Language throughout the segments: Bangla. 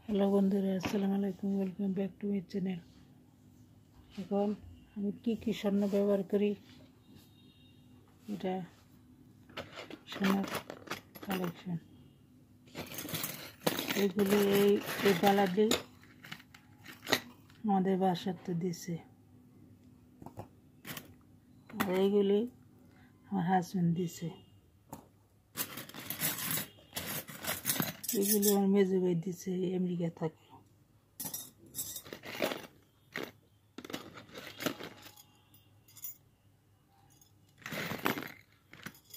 হ্যালো বন্ধুরা, আসসালামু আলাইকুম। Welcome back to my channel. এখন আমি কি স্বর্ণ ব্যবহার করি, এটা সোনার কালেকশন। এইগুলি এই বালাটি আমাদের বাসাতে দিছে, আর এইগুলি আমার হাজব্যান্ড দিছে। এগুলি আমার মেজো ভাই দিছে, আমেরিকা থাকে।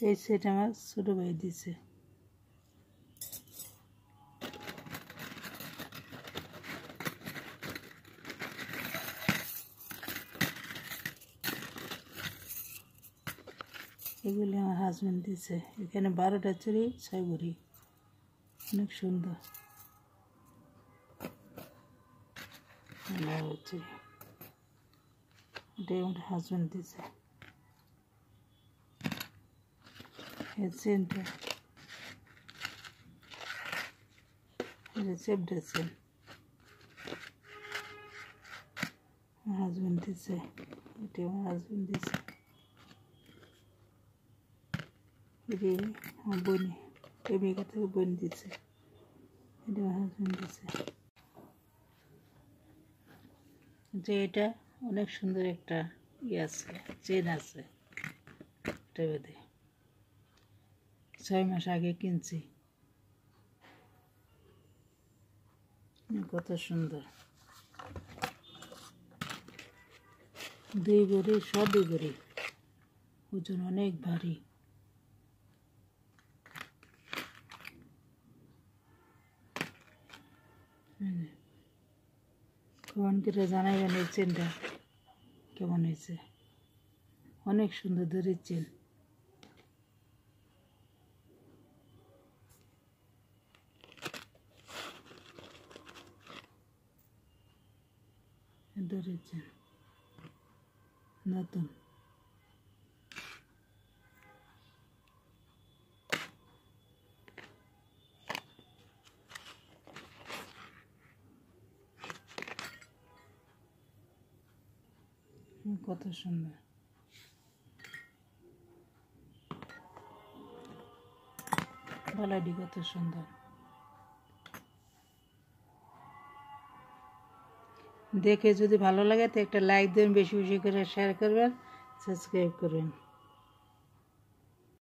এই সেট আমার ছোট ভাই দিছে। এগুলি আমার হাজব্যান্ড দিছে। এখানে 12টা চুড়ি, 6 ভরি, অনেক সুন্দর চুড়ি। এটাই আমার হাজব্যান্ড দিছে। এই চেনটা, এটা চেপটা চেন আমার হাজব্যান্ড দিছে। এটি আমার হাজব্যান্ড দিছে। এটি আমার বোনে, আমেরিকা থেকে বোন দিছে। এটি আমার হাজব্যান্ড দিছে। যে এটা অনেক সুন্দর একটা আছে, চেন আছে। এটা বেঁধে 6 মাস আগে কিনছি। কত সুন্দর, 2 ভরি, 2 ভরি, ওজন অনেক ভারী। কমেন্ট করে জানাইবেন এই চেনটা কেমন হয়েছে। অনেক সুন্দর দড়ির চেন। দড়ির চেন নতুন। কত সুন্দর। বালাডি কত সুন্দর। দেখে যদি ভালো লাগে তো একটা লাইক দেবেন, বেশি বেশি করে শেয়ার করবেন, সাবস্ক্রাইব করবেন।